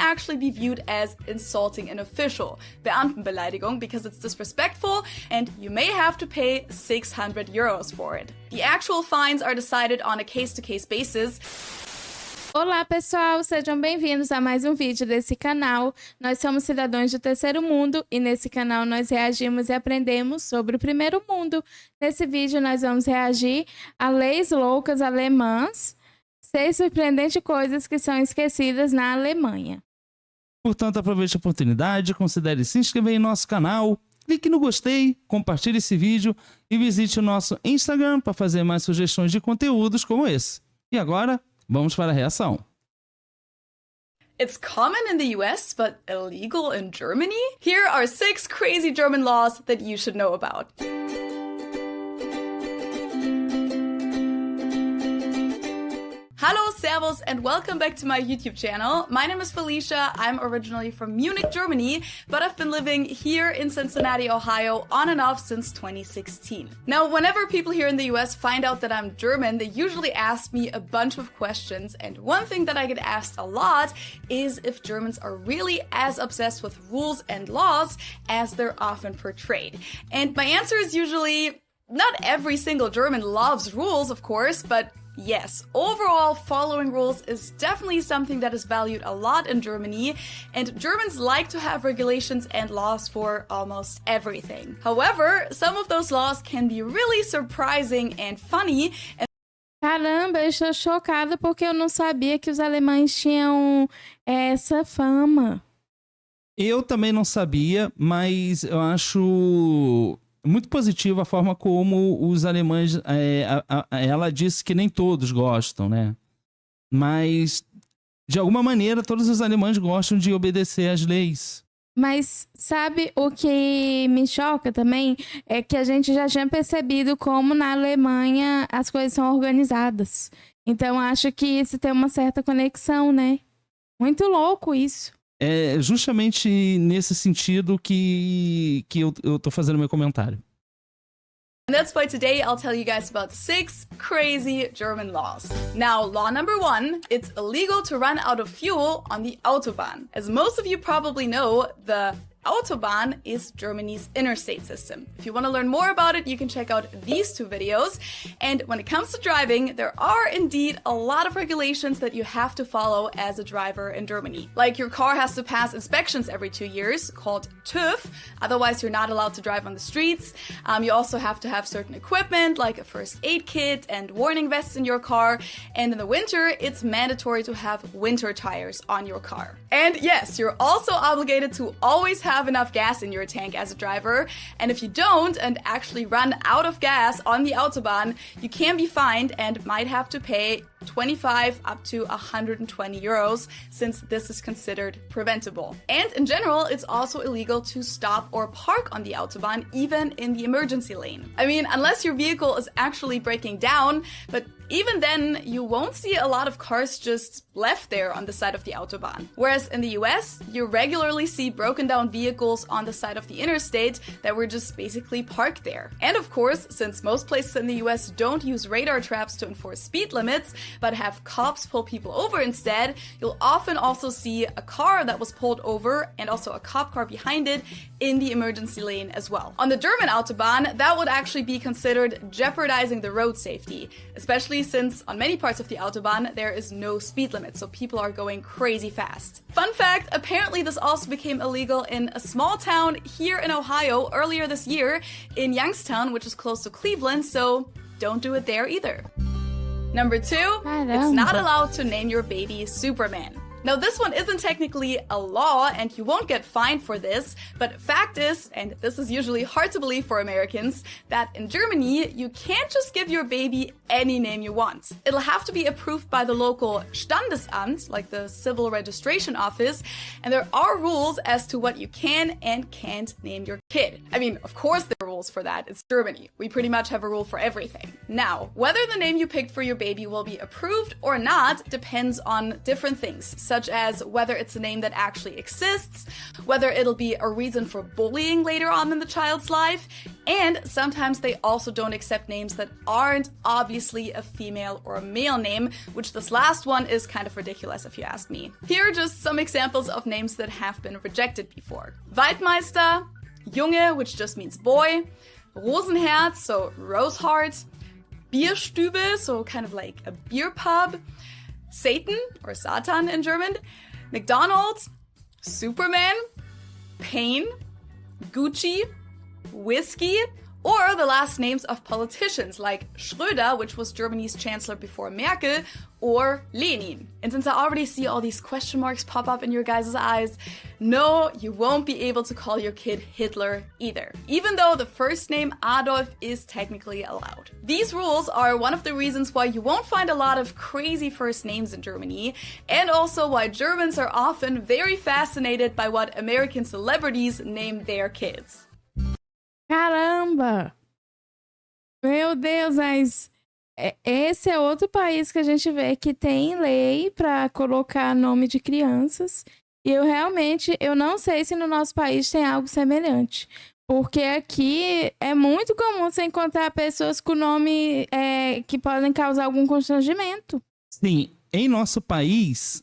actually be viewed as insulting an official, Beamtenbeleidigung, because it's disrespectful, and you may have to pay 600 euros for it. The actual fines are decided on a case-to-case basis. Olá pessoal, sejam bem-vindos a mais um vídeo desse canal. Nós somos cidadãos do terceiro mundo e nesse canal nós reagimos e aprendemos sobre o primeiro mundo. Nesse vídeo nós vamos reagir a leis loucas alemãs, 6 surpreendentes coisas que são esquecidas na Alemanha. Portanto, aproveite a oportunidade, considere se inscrever em nosso canal, clique no gostei, compartilhe esse vídeo e visite o nosso Instagram para fazer mais sugestões de conteúdos como esse. E agora, vamos para a reação. It's common in the US, but illegal in Germany? Here are 6 crazy German laws that you should know about. Hallo, servus, and welcome back to my YouTube channel. My name is Felicia. I'm originally from Munich, Germany, but I've been living here in Cincinnati, Ohio, on and off since 2016. Now, whenever people here in the US find out that I'm German, they usually ask me a bunch of questions, and one thing that I get asked a lot is if Germans are really as obsessed with rules and laws as they're often portrayed. And my answer is usually, not every single German loves rules, of course, but yes, overall, following rules is definitely something that is valued a lot in Germany, and Germans like to have regulations and laws for almost everything. However, some of those laws can be really surprising and funny. Caramba, eu estou chocada porque eu não sabia que os alemães tinham essa fama. Eu também não sabia, mas eu acho muito positiva a forma como os alemães... ela disse que nem todos gostam, né? Mas, de alguma maneira, todos os alemães gostam de obedecer às leis. Mas sabe o que me choca também? É que a gente já tinha percebido como na Alemanha as coisas são organizadas. Então acho que isso tem uma certa conexão, né? Muito louco isso. É justamente nesse sentido que eu tô fazendo meu comentário. And that's why today I'll tell you guys about 6 crazy German laws. Now, law number 1, it's illegal to run out of fuel on the Autobahn. As most of you probably know, the Autobahn is Germany's interstate system. If you want to learn more about it, you can check out these 2 videos. And when it comes to driving, there are indeed a lot of regulations that you have to follow as a driver in Germany. Like your car has to pass inspections every 2 years, called TÜV. Otherwise, you're not allowed to drive on the streets. You also have to have certain equipment, like a first aid kit and warning vests in your car. And in the winter, it's mandatory to have winter tires on your car. And yes, you're also obligated to always have enough gas in your tank as a driver, and if you don't and actually run out of gas on the Autobahn, you can be fined and might have to pay 25 up to 120 euros, since this is considered preventable. And in general, it's also illegal to stop or park on the Autobahn, even in the emergency lane. I mean, unless your vehicle is actually breaking down, but even then, you won't see a lot of cars just left there on the side of the Autobahn. Whereas in the US, you regularly see broken down vehicles on the side of the interstate that were just basically parked there. And of course, since most places in the US don't use radar traps to enforce speed limits, but have cops pull people over instead, you'll often also see a car that was pulled over and also a cop car behind it in the emergency lane as well. On the German Autobahn, that would actually be considered jeopardizing the road safety, especially since on many parts of the Autobahn there is no speed limit, so people are going crazy fast. Fun fact, apparently this also became illegal in a small town here in Ohio earlier this year, in Youngstown, which is close to Cleveland, so don't do it there either. Number 2, it's not allowed to name your baby Superman. Now, this one isn't technically a law, and you won't get fined for this, but fact is, and this is usually hard to believe for Americans, that in Germany, you can't just give your baby any name you want. It'll have to be approved by the local Standesamt, like the civil registration office, and there are rules as to what you can and can't name your kid. I mean, of course there are rules for that. It's Germany. We pretty much have a rule for everything. Now, whether the name you picked for your baby will be approved or not depends on different things, such as whether it's a name that actually exists, whether it'll be a reason for bullying later on in the child's life, and sometimes they also don't accept names that aren't obviously a female or a male name, which this last one is kind of ridiculous if you ask me. Here are just some examples of names that have been rejected before. Waldmeister, Junge, which just means boy, Rosenherz, so rose heart, Bierstübe, so kind of like a beer pub, Satan, or Satan in German, McDonald's, Superman, Pain, Gucci, Whiskey, or the last names of politicians like Schröder, which was Germany's chancellor before Merkel, or Lenin. And since I already see all these question marks pop up in your guys' eyes, no, you won't be able to call your kid Hitler either, even though the first name Adolf is technically allowed. These rules are one of the reasons why you won't find a lot of crazy first names in Germany, and also why Germans are often very fascinated by what American celebrities name their kids. Caramba! Meu Deus, mas esse é outro país que a gente vê que tem lei para colocar nome de crianças. E eu não sei se no nosso país tem algo semelhante. Porque aqui é muito comum você encontrar pessoas com nome que podem causar algum constrangimento. Sim, em nosso país,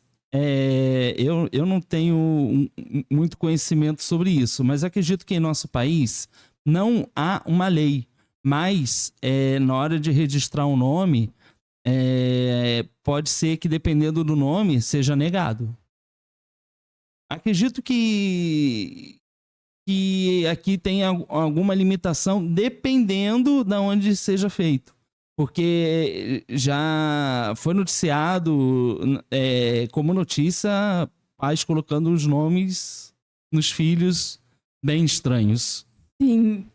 eu não tenho muito conhecimento sobre isso, mas acredito que em nosso país não há uma lei, mas na hora de registrar um nome, pode ser que dependendo do nome seja negado. Acredito que aqui tem alguma limitação dependendo de onde seja feito. Porque já foi noticiado como notícia pais colocando os nomes nos filhos bem estranhos. Sim.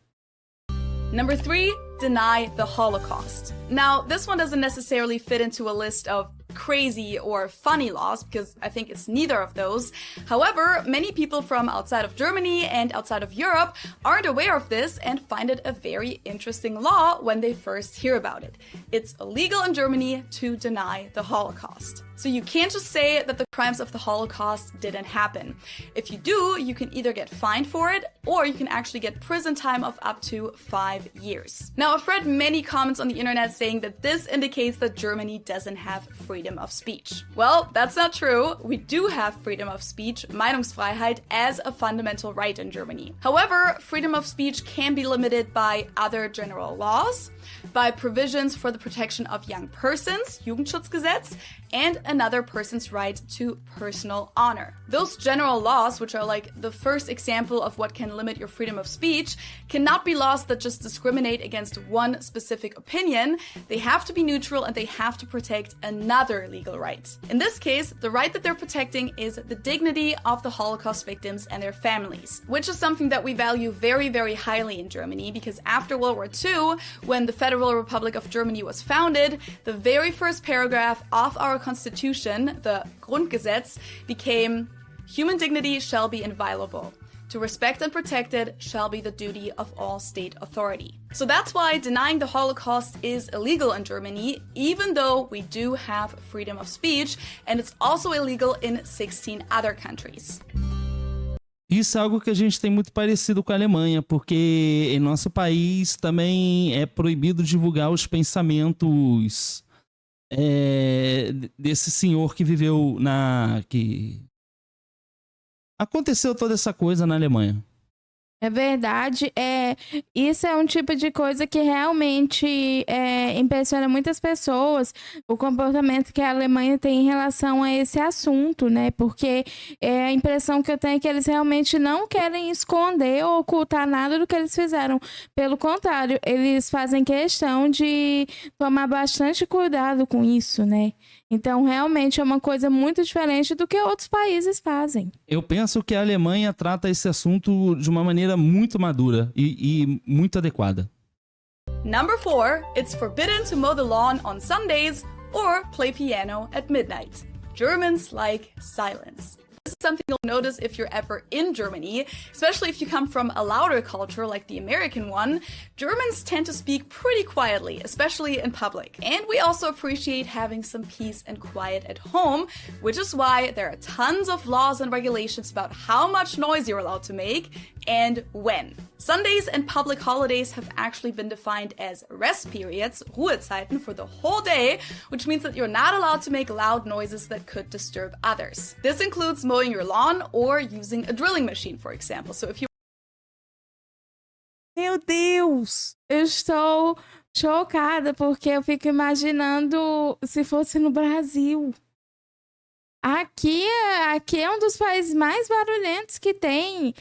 Number 3, deny the Holocaust. Now, this one doesn't necessarily fit into a list of crazy or funny laws, because I think it's neither of those. However, many people from outside of Germany and outside of Europe aren't aware of this and find it a very interesting law when they first hear about it. It's illegal in Germany to deny the Holocaust. So you can't just say that the crimes of the Holocaust didn't happen. If you do, you can either get fined for it, or you can actually get prison time of up to 5 years. Now, I've read many comments on the internet saying that this indicates that Germany doesn't have freedom of speech. Well, that's not true. We do have freedom of speech, Meinungsfreiheit, as a fundamental right in Germany. However, freedom of speech can be limited by other general laws, by provisions for the protection of young persons, Jugendschutzgesetz, and another person's right to personal honor. Those general laws, which are like the first example of what can limit your freedom of speech, cannot be laws that just discriminate against one specific opinion. They have to be neutral and they have to protect another legal right. In this case, the right that they're protecting is the dignity of the Holocaust victims and their families, which is something that we value very, very highly in Germany, because after World War II, when the Federal Republic of Germany was founded, the very first paragraph of our constitution, the Grundgesetz, became human dignity shall be inviolable. To respect and protect it shall be the duty of all state authority. So that's why denying the Holocaust is illegal in Germany, even though we do have freedom of speech, and it's also illegal in 16 other countries. Isso é algo que a gente tem muito parecido com a Alemanha, porque em nosso país também é proibido divulgar os pensamentos desse senhor que viveu que aconteceu toda essa coisa na Alemanha. É verdade, isso é um tipo de coisa que realmente impressiona muitas pessoas, o comportamento que a Alemanha tem em relação a esse assunto, né? Porque a impressão que eu tenho é que eles realmente não querem esconder ou ocultar nada do que eles fizeram. Pelo contrário, eles fazem questão de tomar bastante cuidado com isso, né? Então, realmente é uma coisa muito diferente do que outros países fazem. Eu penso que a Alemanha trata esse assunto de uma maneira muito madura e muito adequada. Number 4, it's forbidden to mow the lawn on Sundays or play piano at midnight. Germans like silence. This is something you'll notice if you're ever in Germany, especially if you come from a louder culture like the American one. Germans tend to speak pretty quietly, especially in public. And we also appreciate having some peace and quiet at home, which is why there are tons of laws and regulations about how much noise you're allowed to make and when. Sundays and public holidays have actually been defined as rest periods, Ruhezeiten, for the whole day, which means that you're not allowed to make loud noises that could disturb others. This includes mowing your lawn or using a drilling machine, for example. So if you Meu Deus! Eu estou chocada porque eu fico imaginando se fosse no Brasil. Aqui é um dos países mais barulhentos que tem.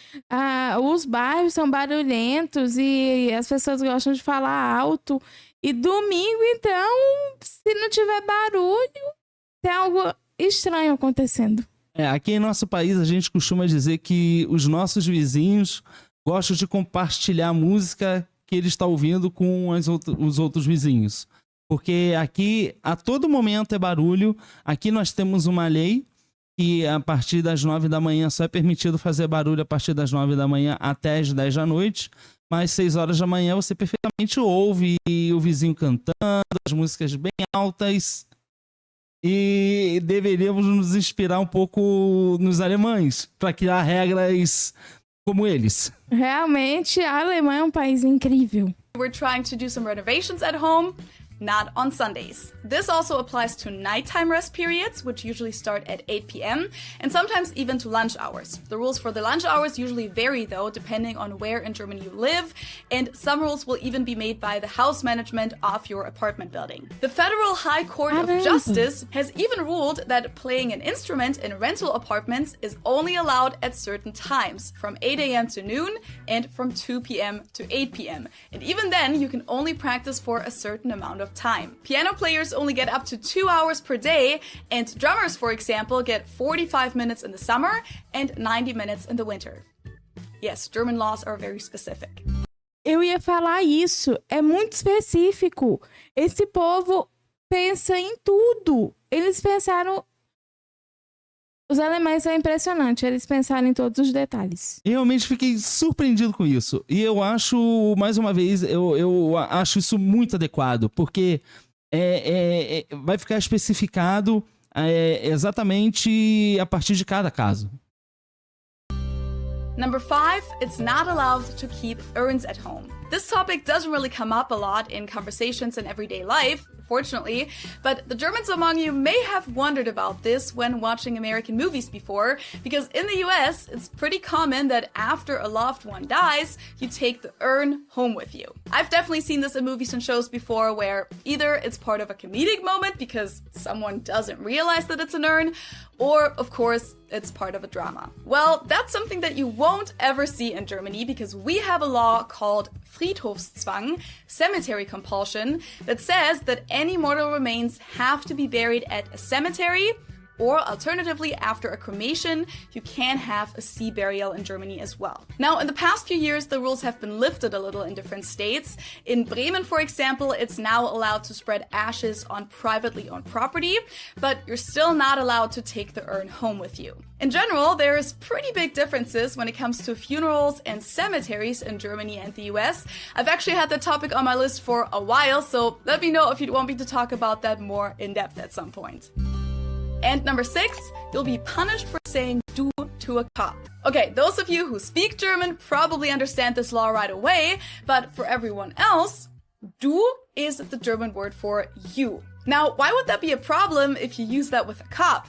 Os bairros são barulhentos e as pessoas gostam de falar alto. E domingo, então, se não tiver barulho, tem algo estranho acontecendo. Aqui em nosso país a gente costuma dizer que os nossos vizinhos gostam de compartilhar a música que ele está ouvindo com os outros vizinhos. Porque aqui, a todo momento é barulho. Aqui nós temos uma lei que a partir das 9 da manhã só é permitido fazer barulho a partir das 9 da manhã até as 10 da noite. Mas 6 horas da manhã você perfeitamente ouve o vizinho cantando, as músicas bem altas. E deveríamos nos inspirar um pouco nos alemães para criar regras como eles. Realmente, a Alemanha é um país incrível. we're trying to do some renovations at home, not on Sundays. This also applies to nighttime rest periods, which usually start at 8 p.m., and sometimes even to lunch hours. The rules for the lunch hours usually vary, though, depending on where in Germany you live, and some rules will even be made by the house management of your apartment building. The Federal High Court of Justice has even ruled that playing an instrument in rental apartments is only allowed at certain times, from 8 a.m. to noon and from 2 p.m. to 8 p.m. And even then, you can only practice for a certain amount of time. Piano players only get up to 2 hours per day, and drummers, for example, get 45 minutes in the summer and 90 minutes in the winter. Yes, German laws are very specific. Eu ia falar isso, é muito específico. Esse povo pensa em tudo. Eles pensaram... Os alemães são impressionantes, eles pensaram em todos os detalhes. Eu realmente fiquei surpreendido com isso. E eu acho, mais uma vez, eu acho isso muito adequado, porque vai ficar especificado exatamente a partir de cada caso. Number 5, it's not allowed to keep urns at home. This topic doesn't really come up a lot in conversations in everyday life, fortunately, but the Germans among you may have wondered about this when watching American movies before, because in the US, it's pretty common that after a loved one dies, you take the urn home with you. I've definitely seen this in movies and shows before where either it's part of a comedic moment because someone doesn't realize that it's an urn, or, of course, it's part of a drama. Well, that's something that you won't ever see in Germany because we have a law called Friedhofszwang, cemetery compulsion, that says that any mortal remains have to be buried at a cemetery, or alternatively, after a cremation, you can have a sea burial in Germany as well. Now, in the past few years, the rules have been lifted a little in different states. In Bremen, for example, it's now allowed to spread ashes on privately owned property, but you're still not allowed to take the urn home with you. In general, there's pretty big differences when it comes to funerals and cemeteries in Germany and the US. I've actually had that topic on my list for a while, so let me know if you'd want me to talk about that more in depth at some point. And number 6, you'll be punished for saying du to a cop. Okay, those of you who speak German probably understand this law right away, but for everyone else, du is the German word for you. Now, why would that be a problem if you use that with a cop?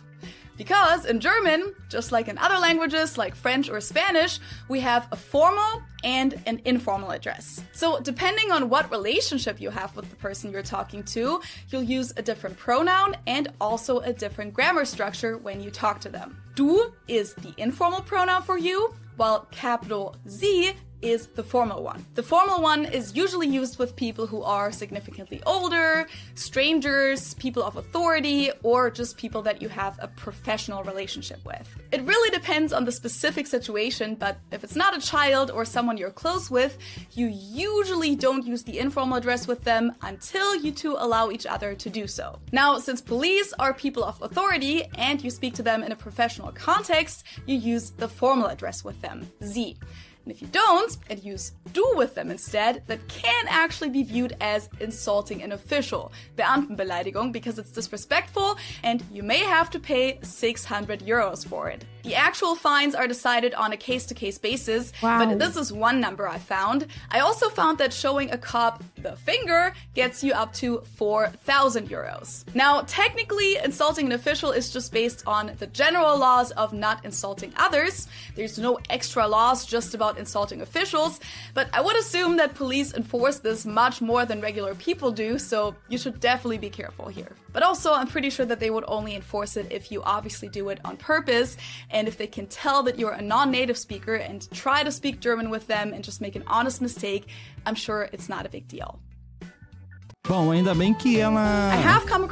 Because in German, just like in other languages like French or Spanish, we have a formal and an informal address. So depending on what relationship you have with the person you're talking to, you'll use a different pronoun and also a different grammar structure when you talk to them. Du is the informal pronoun for you, while capital Z is the formal one. The formal one is usually used with people who are significantly older, strangers, people of authority, or just people that you have a professional relationship with. It really depends on the specific situation, but if it's not a child or someone you're close with, you usually don't use the informal address with them until you two allow each other to do so. Now, since police are people of authority and you speak to them in a professional context, you use the formal address with them, Sie. And if you don't, and use du with them instead, that can actually be viewed as insulting an official, Beamtenbeleidigung, because it's disrespectful and you may have to pay 600 euros for it. The actual fines are decided on a case-to-case basis, but this is one number I found. I also found that showing a cop the finger gets you up to 4,000 euros. Now, technically, insulting an official is just based on the general laws of not insulting others. There's no extra laws just about insulting officials, but I would assume that police enforce this much more than regular people do, so you should definitely be careful here. But also, I'm pretty sure that they would only enforce it if you obviously do it on purpose, and if they can tell that you're a non-native speaker and try to speak German with them and just make an honest mistake, I'm sure it's not a big deal. Bom, ainda bem que ela... I have come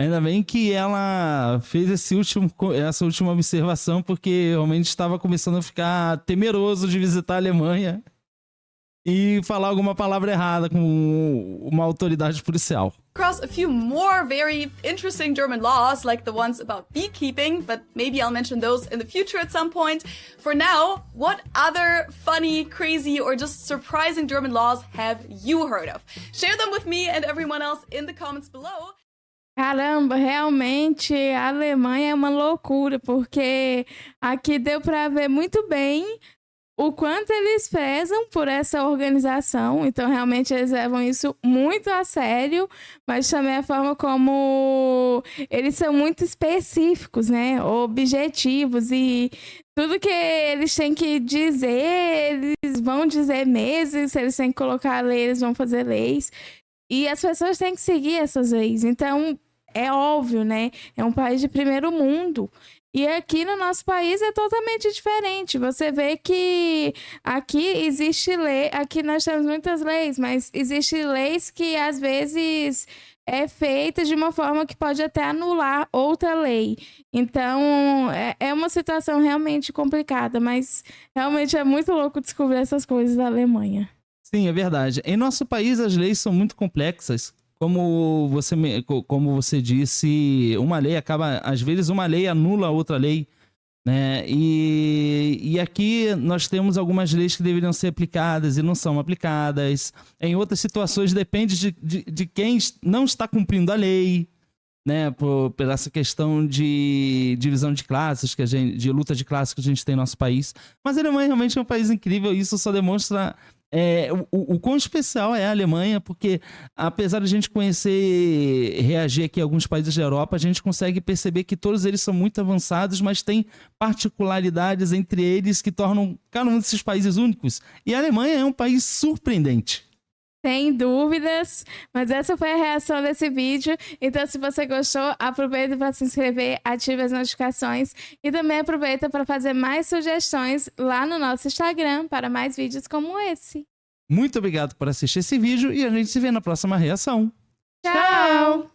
Ainda bem que ela fez essa última observação, porque realmente estava começando a ficar temeroso de visitar a Alemanha e falar alguma palavra errada com uma autoridade policial. across a few more very interesting German laws, like the ones about beekeeping, but maybe I'll mention those in the future at some point. For now, what other funny, crazy, or just surprising German laws have you heard of? Share them with me and everyone else in the comments below. Caramba, realmente a Alemanha é uma loucura, porque aqui deu para ver muito bem o quanto eles prezam por essa organização. Então, realmente, eles levam isso muito a sério, mas também a forma como eles são muito específicos, né? Objetivos, e tudo que eles têm que dizer, eles vão dizer mesmo. Se eles têm que colocar lei, eles vão fazer leis. E as pessoas têm que seguir essas leis. Então, é óbvio, né? É um país de primeiro mundo. E aqui no nosso país é totalmente diferente. Você vê que aqui existe lei, aqui nós temos muitas leis, mas existem leis que às vezes é feita de uma forma que pode até anular outra lei. Então, é uma situação realmente complicada, mas realmente é muito louco descobrir essas coisas da Alemanha. Sim, é verdade. Em nosso país, as leis são muito complexas. Como você disse, uma lei acaba... Às vezes, uma lei anula outra lei, né? E aqui nós temos algumas leis que deveriam ser aplicadas e não são aplicadas. Em outras situações, depende de quem não está cumprindo a lei, né? Por essa questão de divisão de classes, de luta de classes que a gente tem no nosso país. Mas a Alemanha realmente é um país incrível e isso só demonstra... o quão especial é a Alemanha, porque apesar de a gente reagir aqui a alguns países da Europa, a gente consegue perceber que todos eles são muito avançados, mas tem particularidades entre eles que tornam cada um desses países únicos. E a Alemanha é um país surpreendente. Sem dúvidas, mas essa foi a reação desse vídeo. Então, se você gostou, aproveita para se inscrever, ative as notificações e também aproveita para fazer mais sugestões lá no nosso Instagram para mais vídeos como esse. Muito obrigado por assistir esse vídeo e a gente se vê na próxima reação. Tchau!